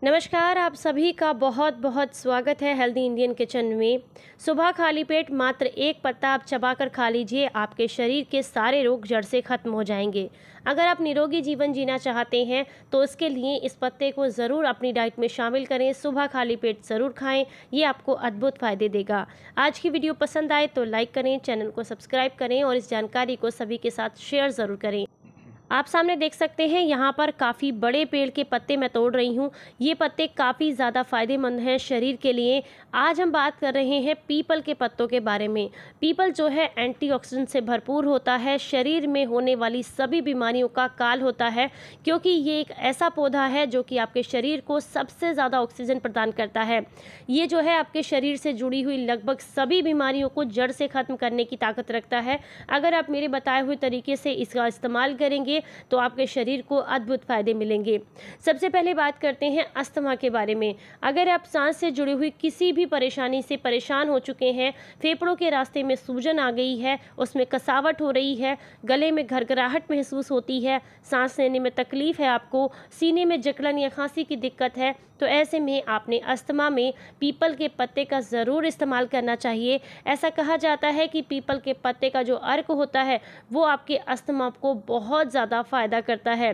नमस्कार, आप सभी का बहुत बहुत स्वागत है हेल्दी इंडियन किचन में। सुबह खाली पेट मात्र एक पत्ता आप चबाकर खा लीजिए, आपके शरीर के सारे रोग जड़ से खत्म हो जाएंगे। अगर आप निरोगी जीवन जीना चाहते हैं तो उसके लिए इस पत्ते को ज़रूर अपनी डाइट में शामिल करें। सुबह खाली पेट ज़रूर खाएं, ये आपको अद्भुत फ़ायदे देगा। आज की वीडियो पसंद आए तो लाइक करें, चैनल को सब्सक्राइब करें और इस जानकारी को सभी के साथ शेयर ज़रूर करें। आप सामने देख सकते हैं यहाँ पर काफ़ी बड़े पेड़ के पत्ते मैं तोड़ रही हूँ। ये पत्ते काफ़ी ज़्यादा फायदेमंद हैं शरीर के लिए। आज हम बात कर रहे हैं पीपल के पत्तों के बारे में। पीपल जो है एंटीऑक्सीडेंट से भरपूर होता है, शरीर में होने वाली सभी बीमारियों का काल होता है, क्योंकि ये एक ऐसा पौधा है जो कि आपके शरीर को सबसे ज़्यादा ऑक्सीजन प्रदान करता है। ये जो है आपके शरीर से जुड़ी हुई लगभग सभी बीमारियों को जड़ से ख़त्म करने की ताकत रखता है। अगर आप मेरे बताए हुए तरीके से इसका इस्तेमाल करेंगे तो आपके शरीर को अद्भुत फायदे मिलेंगे। सबसे पहले बात करते हैं अस्थमा के बारे में। अगर आप सांस से जुड़ी हुई किसी भी परेशानी से परेशान हो चुके हैं, फेफड़ों के रास्ते में सूजन आ गई है, उसमें कसावट हो रही है, गले में घरघराहट महसूस होती है, सांस लेने में तकलीफ है, आपको सीने में जकड़न या खांसी की दिक्कत है, तो ऐसे में आपने अस्थमा में पीपल के पत्ते का ज़रूर इस्तेमाल करना चाहिए। ऐसा कहा जाता है कि पीपल के पत्ते का जो अर्क होता है वो आपके अस्थमा को बहुत ज़्यादा फ़ायदा करता है,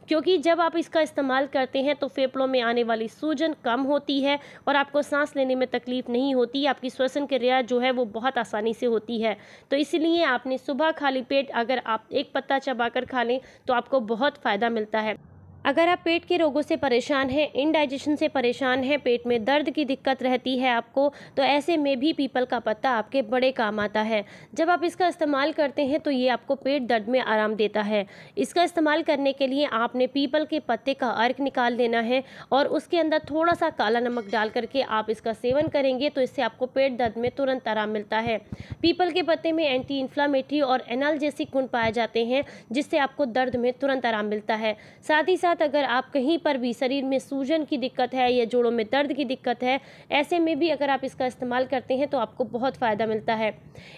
क्योंकि जब आप इसका इस्तेमाल करते हैं तो फेफड़ों में आने वाली सूजन कम होती है और आपको सांस लेने में तकलीफ नहीं होती। आपकी श्वसन क्रिया जो है वो बहुत आसानी से होती है। तो इसलिए आपने सुबह खाली पेट अगर आप एक पत्ता चबाकर खा लें तो आपको बहुत फ़ायदा मिलता है। अगर आप पेट के रोगों से परेशान हैं, इंडाइजेशन से परेशान हैं, पेट में दर्द की दिक्कत रहती है आपको, तो ऐसे में भी पीपल का पत्ता आपके बड़े काम आता है। जब आप इसका इस्तेमाल करते हैं तो ये आपको पेट दर्द में आराम देता है। इसका इस्तेमाल करने के लिए आपने पीपल के पत्ते का अर्क निकाल लेना है और उसके अंदर थोड़ा सा काला नमक डाल करके आप इसका सेवन करेंगे तो इससे आपको पेट दर्द में तुरंत आराम मिलता है। पीपल के पत्ते में एंटी इन्फ्लामेटरी और एनाल्जेसिक गुण पाए जाते हैं, जिससे आपको दर्द में तुरंत आराम मिलता है। साथ ही अगर आप कहीं पर भी शरीर में सूजन की दिक्कत है या जोड़ों में दर्द की दिक्कत है, ऐसे में भी अगर आप इसका इस्तेमाल करते हैं तो आपको बहुत फ़ायदा मिलता है।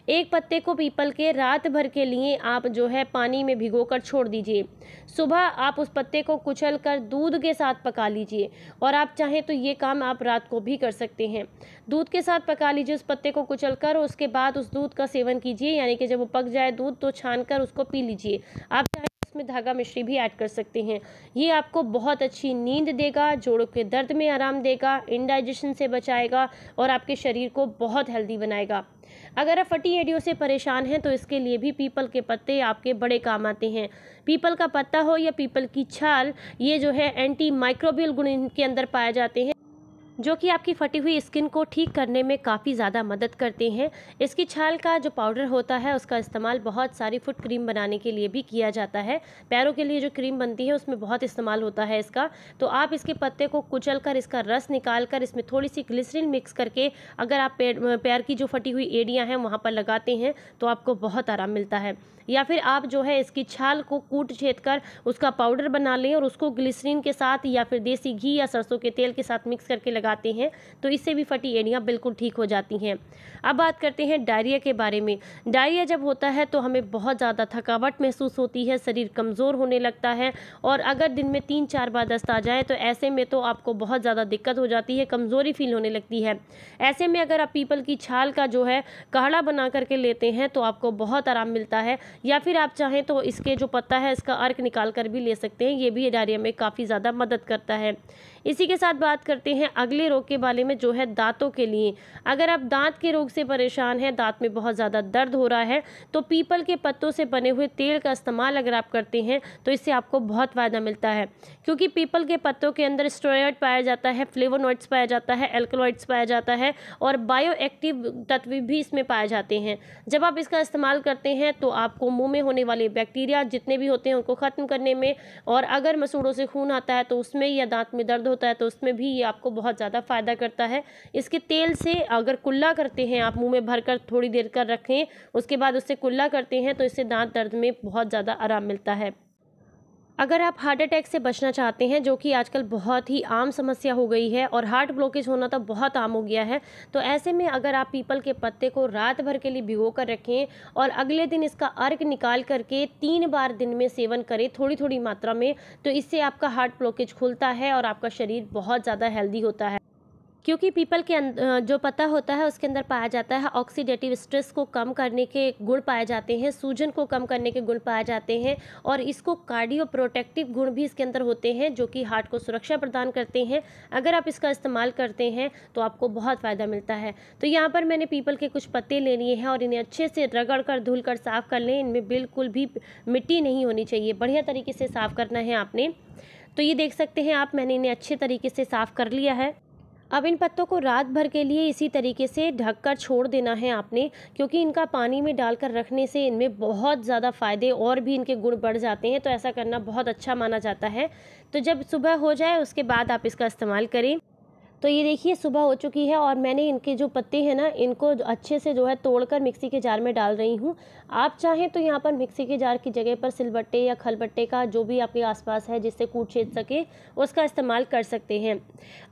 एक पत्ते को पीपल के रात भर के लिए आप जो है पानी में भिगोकर छोड़ दीजिए। सुबह आप उस पत्ते को कुचल कर दूध के साथ पका लीजिए, और आप चाहें तो ये काम आप रात को भी कर सकते हैं। दूध के साथ पका लीजिए उस पत्ते को कुचल कर, उसके बाद उस दूध का सेवन कीजिए, यानी कि जब वो पक जाए दूध तो छान कर उसको पी लीजिए। आप में धागा मिश्री भी ऐड कर सकते हैं। ये आपको बहुत अच्छी नींद देगा, जोड़ों के दर्द में आराम देगा, इंडाइजेशन से बचाएगा और आपके शरीर को बहुत हेल्दी बनाएगा। अगर आप फटी एड़ियों से परेशान हैं तो इसके लिए भी पीपल के पत्ते आपके बड़े काम आते हैं। पीपल का पत्ता हो या पीपल की छाल, ये जो है एंटी माइक्रोबियल गुण इनके अंदर पाए जाते हैं, जो कि आपकी फटी हुई स्किन को ठीक करने में काफ़ी ज़्यादा मदद करते हैं। इसकी छाल का जो पाउडर होता है उसका इस्तेमाल बहुत सारी फुट क्रीम बनाने के लिए भी किया जाता है। पैरों के लिए जो क्रीम बनती है उसमें बहुत इस्तेमाल होता है इसका। तो आप इसके पत्ते को कुचल कर इसका रस निकाल कर इसमें थोड़ी सी ग्लिसरीन मिक्स करके अगर आप पैर की जो फटी हुई एड़ियाँ हैं वहाँ पर लगाते हैं तो आपको बहुत आराम मिलता है। या फिर आप जो है इसकी छाल को कूट छेद कर उसका पाउडर बना लें और उसको ग्लिसरीन के साथ या फिर देसी घी या सरसों के तेल के साथ मिक्स करके लगाते हैं तो इससे भी फटी एड़ियाँ बिल्कुल ठीक हो जाती हैं। अब बात करते हैं डायरिया के बारे में। डायरिया जब होता है तो हमें बहुत ज़्यादा थकावट महसूस होती है, शरीर कमज़ोर होने लगता है, और अगर दिन में 3-4 बार दस्त आ जाए तो ऐसे में तो आपको बहुत ज़्यादा दिक्कत हो जाती है, कमज़ोरी फील होने लगती है। ऐसे में अगर आप पीपल की छाल का जो है काढ़ा बना करके लेते हैं तो आपको बहुत आराम मिलता है, या फिर आप चाहें तो इसके जो पत्ता है इसका अर्क निकाल कर भी ले सकते हैं। ये भी डायरिया में काफ़ी ज़्यादा मदद करता है। इसी के साथ बात करते हैं अगले रोग के बारे में, जो है दांतों के लिए। अगर आप दांत के रोग से परेशान हैं, दांत में बहुत ज़्यादा दर्द हो रहा है, तो पीपल के पत्तों से बने हुए तेल का इस्तेमाल अगर आप करते हैं तो इससे आपको बहुत फ़ायदा मिलता है, क्योंकि पीपल के पत्तों के अंदर स्टेरॉयड पाया जाता है, फ्लेवोनॉइड्स पाया जाता है, एल्कलॉइड्स पाया जाता है और बायो एक्टिव तत्व भी इसमें पाए जाते हैं। जब आप इसका इस्तेमाल करते हैं तो आपको मुँह में होने वाले बैक्टीरिया जितने भी होते हैं उनको ख़त्म करने में, और अगर मसूड़ों से खून आता है तो उसमें, या दांत में दर्द होता है तो उसमें भी ये आपको बहुत ज़्यादा फ़ायदा करता है। इसके तेल से अगर कुल्ला करते हैं आप, मुंह में भरकर थोड़ी देर कर रखें, उसके बाद उससे कुल्ला करते हैं तो इससे दांत दर्द में बहुत ज़्यादा आराम मिलता है। अगर आप हार्ट अटैक से बचना चाहते हैं, जो कि आजकल बहुत ही आम समस्या हो गई है और हार्ट ब्लॉकेज होना तो बहुत आम हो गया है, तो ऐसे में अगर आप पीपल के पत्ते को रात भर के लिए भिगो कर रखें और अगले दिन इसका अर्क निकाल करके 3 बार दिन में सेवन करें थोड़ी थोड़ी मात्रा में, तो इससे आपका हार्ट ब्लॉकेज खुलता है और आपका शरीर बहुत ज़्यादा हेल्दी होता है। क्योंकि पीपल के जो पत्ता होता है उसके अंदर पाया जाता है ऑक्सीडेटिव स्ट्रेस को कम करने के गुण पाए जाते हैं, सूजन को कम करने के गुण पाए जाते हैं और इसको कार्डियो प्रोटेक्टिव गुण भी इसके अंदर होते हैं, जो कि हार्ट को सुरक्षा प्रदान करते हैं। अगर आप इसका इस्तेमाल करते हैं तो आपको बहुत फ़ायदा मिलता है। तो यहाँ पर मैंने पीपल के कुछ पत्ते ले लिए हैं और इन्हें अच्छे से रगड़ कर धुल कर साफ़ कर लें। इनमें बिल्कुल भी मिट्टी नहीं होनी चाहिए, बढ़िया तरीके से साफ़ करना है आपने। तो ये देख सकते हैं आप, मैंने इन्हें अच्छे तरीके से साफ़ कर लिया है। अब इन पत्तों को रात भर के लिए इसी तरीके से ढककर छोड़ देना है आपने, क्योंकि इनका पानी में डालकर रखने से इनमें बहुत ज़्यादा फ़ायदे और भी इनके गुण बढ़ जाते हैं, तो ऐसा करना बहुत अच्छा माना जाता है। तो जब सुबह हो जाए उसके बाद आप इसका इस्तेमाल करें। तो ये देखिए सुबह हो चुकी है और मैंने इनके जो पत्ते हैं ना, इनको अच्छे से जो है तोड़कर मिक्सी के जार में डाल रही हूँ। आप चाहें तो यहाँ पर मिक्सी के जार की जगह पर सिलबट्टे या खलबट्टे का जो भी आपके आसपास है जिससे कूट छेद सके उसका इस्तेमाल कर सकते हैं।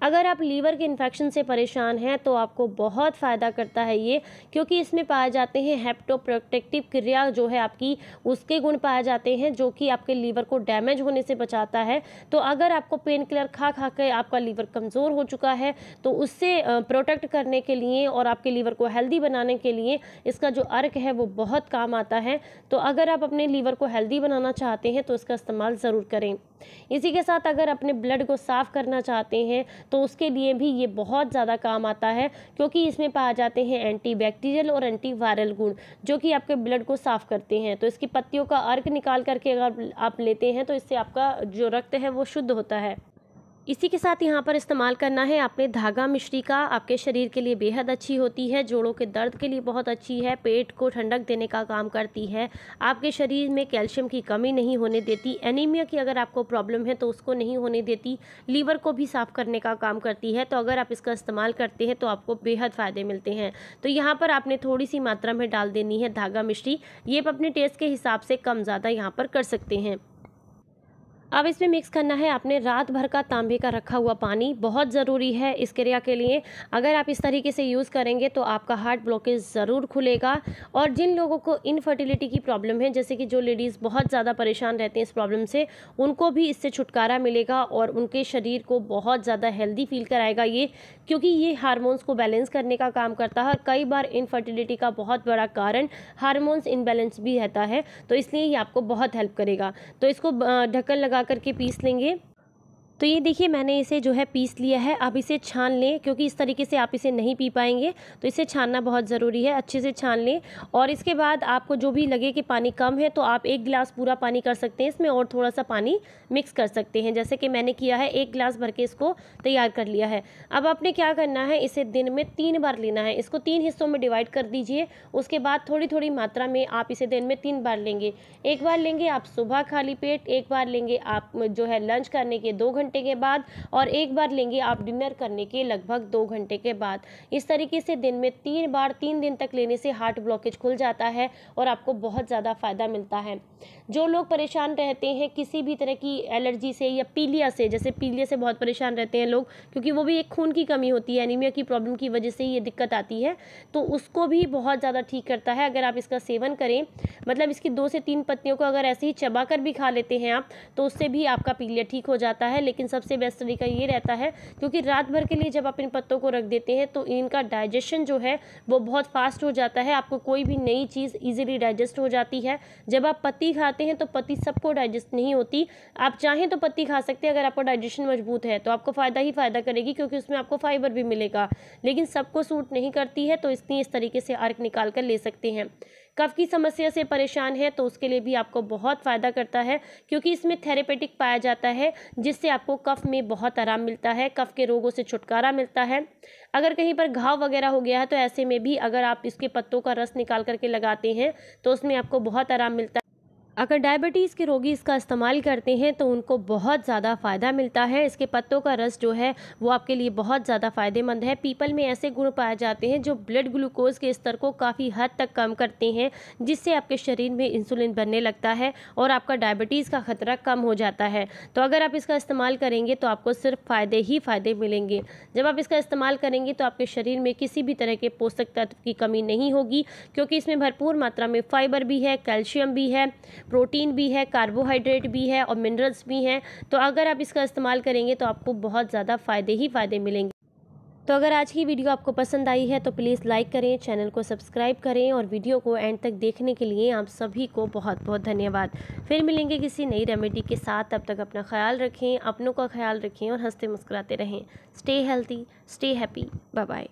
अगर आप लीवर के इन्फेक्शन से परेशान हैं तो आपको बहुत फ़ायदा करता है ये, क्योंकि इसमें पाए जाते हैं हेप्टोप्रोटेक्टिव क्रिया जो है आपकी, उसके गुण पाए जाते हैं जो कि आपके लीवर को डैमेज होने से बचाता है। तो अगर आपको पेन किलर खा खा के आपका लीवर कमज़ोर हो चुका है तो उससे प्रोटेक्ट करने के लिए और आपके लीवर को हेल्दी बनाने के लिए इसका जो अर्क है वो बहुत काम आता है। तो अगर आप अपने लीवर को हेल्दी बनाना चाहते हैं तो इसका इस्तेमाल ज़रूर करें। इसी के साथ अगर अपने ब्लड को साफ़ करना चाहते हैं तो उसके लिए भी ये बहुत ज़्यादा काम आता है, क्योंकि इसमें पाए जाते हैं एंटीबैक्टीरियल और एंटीवायरल गुण जो कि आपके ब्लड को साफ़ करते हैं। तो इसकी पत्तियों का अर्क निकाल करके अगर आप लेते हैं तो इससे आपका जो रक्त है वो शुद्ध होता है। इसी के साथ यहाँ पर इस्तेमाल करना है आपने धागा मिश्री का, आपके शरीर के लिए बेहद अच्छी होती है, जोड़ों के दर्द के लिए बहुत अच्छी है, पेट को ठंडक देने का काम करती है, आपके शरीर में कैल्शियम की कमी नहीं होने देती, एनीमिया की अगर आपको प्रॉब्लम है तो उसको नहीं होने देती, लीवर को भी साफ़ करने का काम करती है। तो अगर आप इसका इस्तेमाल करते हैं तो आपको बेहद फ़ायदे मिलते हैं। तो यहाँ पर आपने थोड़ी सी मात्रा में डाल देनी है धागा मिश्री, ये आप अपने टेस्ट के हिसाब से कम ज़्यादा यहाँ पर कर सकते हैं। अब इसमें मिक्स करना है आपने रात भर का तांबे का रखा हुआ पानी, बहुत ज़रूरी है इस क्रिया के लिए। अगर आप इस तरीके से यूज़ करेंगे तो आपका हार्ट ब्लॉकेज ज़रूर खुलेगा। और जिन लोगों को इनफर्टिलिटी की प्रॉब्लम है, जैसे कि जो लेडीज़ बहुत ज़्यादा परेशान रहते हैं इस प्रॉब्लम से, उनको भी इससे छुटकारा मिलेगा और उनके शरीर को बहुत ज़्यादा हेल्दी फील कराएगा ये, क्योंकि ये हार्मोन्स को बैलेंस करने का काम करता है। और कई बार इनफर्टिलिटी का बहुत बड़ा कारण हार्मोन्स इनबैलेंस भी रहता है, तो इसलिए ये आपको बहुत हेल्प करेगा। तो इसको ढक्कन लगा करके पीस लेंगे। तो ये देखिए मैंने इसे जो है पीस लिया है। अब इसे छान लें, क्योंकि इस तरीके से आप इसे नहीं पी पाएंगे, तो इसे छानना बहुत ज़रूरी है। अच्छे से छान लें और इसके बाद आपको जो भी लगे कि पानी कम है तो आप 1 गिलास पूरा पानी कर सकते हैं इसमें और थोड़ा सा पानी मिक्स कर सकते हैं, जैसे कि मैंने किया है। 1 गिलास भर के इसको तैयार कर लिया है। अब आपने क्या करना है, इसे दिन में 3 बार लेना है। इसको 3 हिस्सों में डिवाइड कर दीजिए। उसके बाद थोड़ी थोड़ी मात्रा में आप इसे दिन में 3 बार लेंगे। एक बार लेंगे आप सुबह खाली पेट, एक बार लेंगे आप जो है लंच करने के 2 घंटे के बाद, और एक बार लेंगे आप डिनर करने के लगभग 2 घंटे के बाद। इस तरीके से दिन में 3 बार 3 दिन तक लेने से हार्ट ब्लॉकेज खुल जाता है और आपको बहुत ज़्यादा फ़ायदा मिलता है। जो लोग परेशान रहते हैं किसी भी तरह की एलर्जी से या पीलिया से, जैसे पीलिया से बहुत परेशान रहते हैं लोग, क्योंकि वो भी एक खून की कमी होती है, एनीमिया की प्रॉब्लम की वजह से ये दिक्कत आती है, तो उसको भी बहुत ज़्यादा ठीक करता है अगर आप इसका सेवन करें। मतलब इसकी 2 से 3 पत्तियों को अगर ऐसे ही चबा कर भी खा लेते हैं आप, तो उससे भी आपका पीलिया ठीक हो जाता है। लेकिन सबसे बेस्ट तरीका ये रहता है, क्योंकि रात भर के लिए जब आप इन पत्तों को रख देते हैं तो इनका डाइजेशन जो है वो बहुत फास्ट हो जाता है। आपको कोई भी नई चीज़ ईजिली डाइजेस्ट हो जाती है। जब आप पत्ती खाते हैं तो पत्ती सबको डाइजेस्ट नहीं होती। आप चाहें तो पत्ती खा सकते हैं, अगर आपका डाइजेशन मजबूत है तो आपको फ़ायदा ही फ़ायदा करेगी, क्योंकि उसमें आपको फाइबर भी मिलेगा। लेकिन सबको सूट नहीं करती है, तो इसलिए इस तरीके से अर्क निकाल कर ले सकते हैं। कफ की समस्या से परेशान है तो उसके लिए भी आपको बहुत फ़ायदा करता है, क्योंकि इसमें थेरेपेटिक पाया जाता है, जिससे आपको कफ में बहुत आराम मिलता है, कफ के रोगों से छुटकारा मिलता है। अगर कहीं पर घाव वगैरह हो गया है तो ऐसे में भी अगर आप इसके पत्तों का रस निकाल करके लगाते हैं तो उसमें आपको बहुत आराम मिलता है। अगर डायबिटीज़ के रोगी इसका इस्तेमाल करते हैं तो उनको बहुत ज़्यादा फ़ायदा मिलता है। इसके पत्तों का रस जो है वो आपके लिए बहुत ज़्यादा फ़ायदेमंद है। पीपल में ऐसे गुण पाए जाते हैं जो ब्लड ग्लूकोज के स्तर को काफ़ी हद तक कम करते हैं, जिससे आपके शरीर में इंसुलिन बनने लगता है और आपका डायबिटीज़ का खतरा कम हो जाता है। तो अगर आप इसका इस्तेमाल करेंगे तो आपको सिर्फ फ़ायदे ही फ़ायदे मिलेंगे। जब आप इसका इस्तेमाल करेंगे तो आपके शरीर में किसी भी तरह के पोषक तत्व की कमी नहीं होगी, क्योंकि इसमें भरपूर मात्रा में फाइबर भी है, कैल्शियम भी है, प्रोटीन भी है, कार्बोहाइड्रेट भी है और मिनरल्स भी हैं। तो अगर आप इसका इस्तेमाल करेंगे तो आपको बहुत ज़्यादा फ़ायदे ही फ़ायदे मिलेंगे। तो अगर आज की वीडियो आपको पसंद आई है तो प्लीज़ लाइक करें, चैनल को सब्सक्राइब करें और वीडियो को एंड तक देखने के लिए आप सभी को बहुत बहुत धन्यवाद। फिर मिलेंगे किसी नई रेमेडी के साथ। तब तक अपना ख्याल रखें, अपनों का ख्याल रखें और हंसते मुस्कुराते रहें। Stay healthy, stay happy, bye bye.